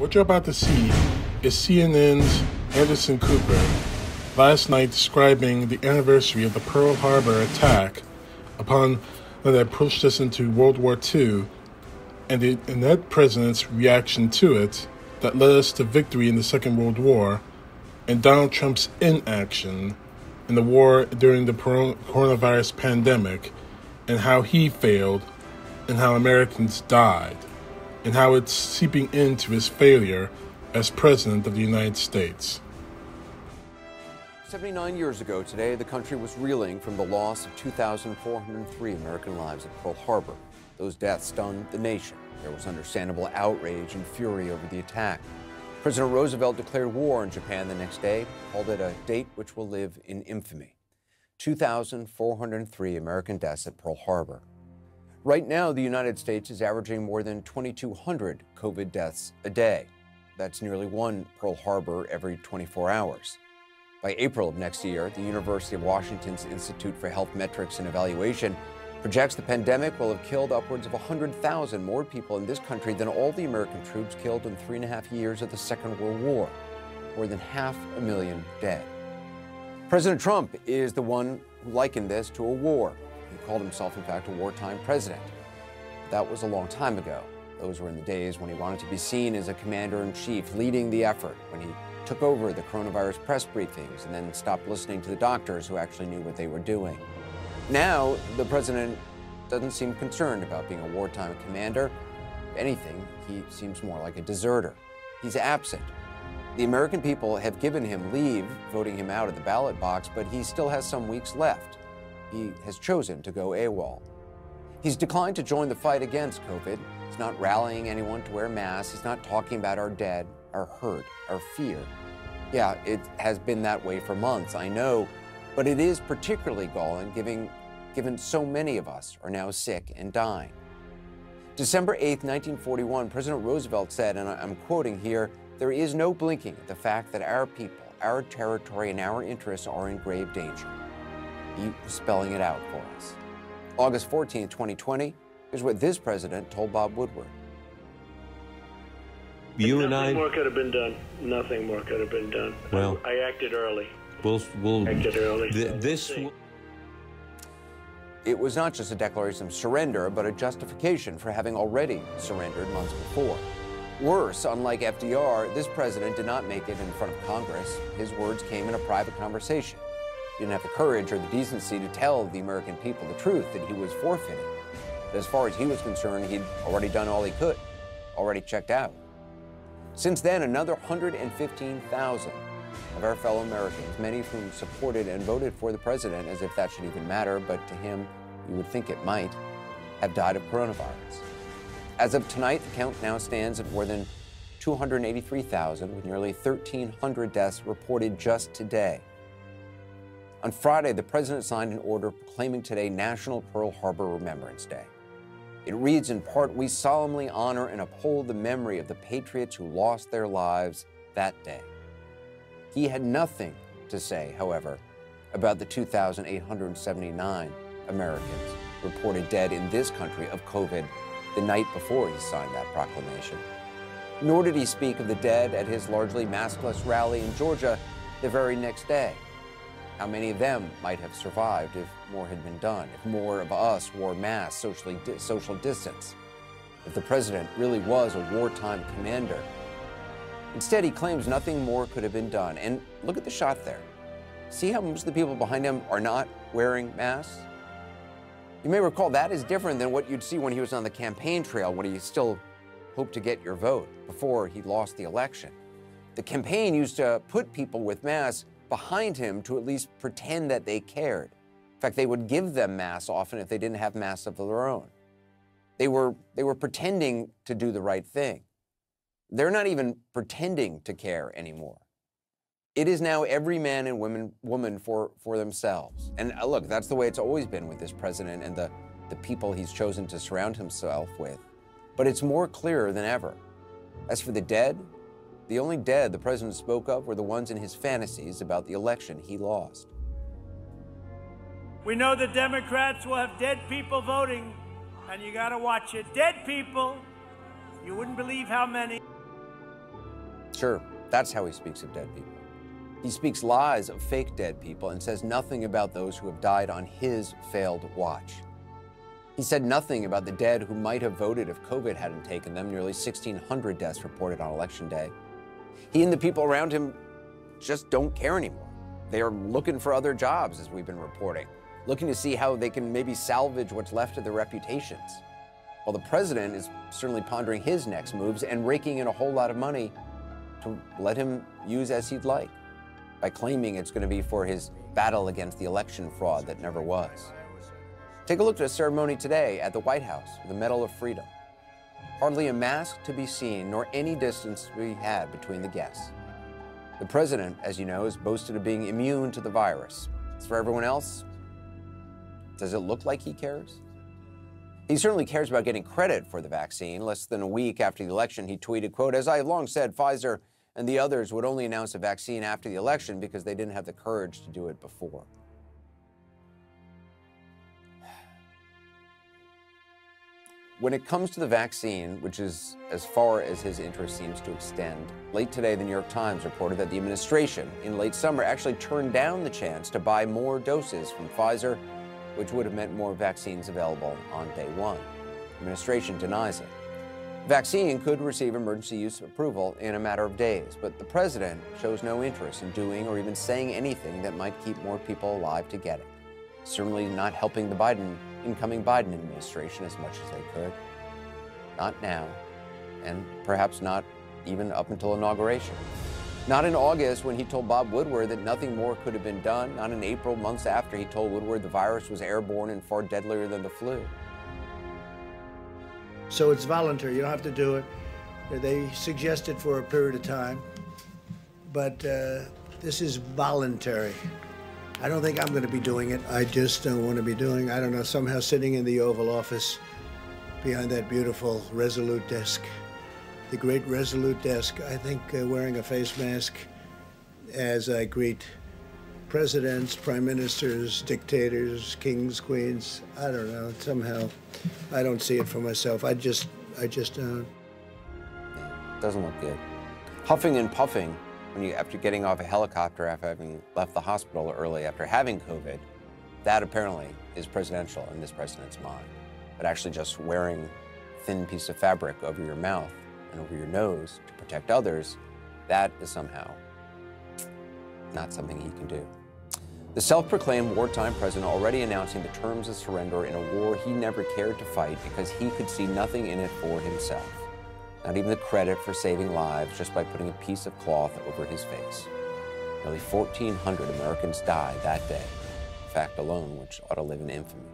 What you're about to see is CNN's Anderson Cooper last night describing the anniversary of the Pearl Harbor attack upon that pushed us into World War II and that president's reaction to it that led us to victory in the Second World War, and Donald Trump's inaction in the war during the coronavirus pandemic, and how he failed and how Americans died, and how it's seeping into his failure as President of the United States. 79 years ago today, the country was reeling from the loss of 2,403 American lives at Pearl Harbor. Those deaths stunned the nation. There was understandable outrage and fury over the attack. President Roosevelt declared war on Japan the next day, called it a date which will live in infamy. 2,403 American deaths at Pearl Harbor. Right now, the United States is averaging more than 2,200 COVID deaths a day. That's nearly one Pearl Harbor every 24 hours. By April of next year, the University of Washington's Institute for Health Metrics and Evaluation projects the pandemic will have killed upwards of 100,000 more people in this country than all the American troops killed in 3.5 years of the Second World War. More than 500,000 dead. President Trump is the one who likened this to a war. He called himself, in fact, a wartime president. That was a long time ago. Those were in the days when he wanted to be seen as a commander-in-chief leading the effort, when he took over the coronavirus press briefings and then stopped listening to the doctors who actually knew what they were doing. Now, the president doesn't seem concerned about being a wartime commander. If anything, he seems more like a deserter. He's absent. The American people have given him leave, voting him out of the ballot box, but he still has some weeks left. He has chosen to go AWOL. He's declined to join the fight against COVID. He's not rallying anyone to wear masks. He's not talking about our dead, our hurt, our fear. Yeah, it has been that way for months, I know, but it is particularly galling given so many of us are now sick and dying. December 8th, 1941, President Roosevelt said, and I'm quoting here, "There is no blinking at the fact that our people, our territory, and our interests are in grave danger." He was spelling it out for us. August 14th, 2020, is what this president told Bob Woodward. Nothing more could have been done. Nothing more could have been done. Well, I acted early. We'll acted early. It was not just a declaration of surrender, but a justification for having already surrendered months before. Worse, unlike FDR, this president did not make it in front of Congress. His words came in a private conversation. He didn't have the courage or the decency to tell the American people the truth that he was forfeiting. But as far as he was concerned, he'd already done all he could, already checked out. Since then, another 115,000 of our fellow Americans, many of whom supported and voted for the president, as if that should even matter, but to him, you would think it might, have died of coronavirus. As of tonight, the count now stands at more than 283,000, with nearly 1,300 deaths reported just today. On Friday, the president signed an order proclaiming today National Pearl Harbor Remembrance Day. It reads in part, "We solemnly honor and uphold the memory of the patriots who lost their lives that day." He had nothing to say, however, about the 2,879 Americans reported dead in this country of COVID the night before he signed that proclamation. Nor did he speak of the dead at his largely maskless rally in Georgia the very next day. How many of them might have survived if more had been done, if more of us wore masks, social distance, if the president really was a wartime commander. Instead, he claims nothing more could have been done. And look at the shot there. See how most of the people behind him are not wearing masks? You may recall that is different than what you'd see when he was on the campaign trail, when he still hoped to get your vote before he lost the election. The campaign used to put people with masks behind him to at least pretend that they cared. In fact, they would give them masks often if they didn't have masks of their own. They were pretending to do the right thing. They're not even pretending to care anymore. It is now every man and woman for themselves. And look, that's the way it's always been with this president and the people he's chosen to surround himself with. But it's more clear than ever. As for the dead, the only dead the president spoke of were the ones in his fantasies about the election he lost. We know the Democrats will have dead people voting, and you gotta watch it. Dead people, you wouldn't believe how many. Sure, that's how he speaks of dead people. He speaks lies of fake dead people and says nothing about those who have died on his failed watch. He said nothing about the dead who might have voted if COVID hadn't taken them, nearly 1,600 deaths reported on Election Day. He and the people around him just don't care anymore. They are looking for other jobs, as we've been reporting, looking to see how they can maybe salvage what's left of their reputations. While the president is certainly pondering his next moves and raking in a whole lot of money to let him use as he'd like, by claiming it's going to be for his battle against the election fraud that never was. Take a look at a ceremony today at the White House, the Medal of Freedom. Hardly a mask to be seen, nor any distance to be had between the guests. The president, as you know, has boasted of being immune to the virus. As for everyone else, does it look like he cares? He certainly cares about getting credit for the vaccine. Less than a week after the election, he tweeted, quote, "As I have long said, Pfizer and the others would only announce a vaccine after the election because they didn't have the courage to do it before." When it comes to the vaccine, which is as far as his interest seems to extend, late today, the New York Times reported that the administration in late summer actually turned down the chance to buy more doses from Pfizer, which would have meant more vaccines available on day one. The administration denies it. The vaccine could receive emergency use approval in a matter of days, but the president shows no interest in doing or even saying anything that might keep more people alive to get it. Certainly not helping the incoming Biden administration as much as they could. Not now, and perhaps not even up until inauguration. Not in August when he told Bob Woodward that nothing more could have been done. Not in April, months after he told Woodward the virus was airborne and far deadlier than the flu. So it's voluntary, you don't have to do it. They suggest it for a period of time, but this is voluntary. I don't think I'm going to be doing it. I just don't want to be doing, I don't know, somehow sitting in the Oval Office behind that beautiful Resolute desk, the great Resolute desk, I think wearing a face mask as I greet presidents, prime ministers, dictators, kings, queens. I don't know, somehow I don't see it for myself. I just don't. Doesn't look good. Huffing and puffing after getting off a helicopter after having left the hospital early after having COVID, that apparently is presidential in this president's mind. But actually just wearing a thin piece of fabric over your mouth and over your nose to protect others, that is somehow not something he can do. The self-proclaimed wartime president already announcing the terms of surrender in a war he never cared to fight because he could see nothing in it for himself. Not even the credit for saving lives just by putting a piece of cloth over his face. Nearly 1,400 Americans died that day, a fact alone which ought to live in infamy.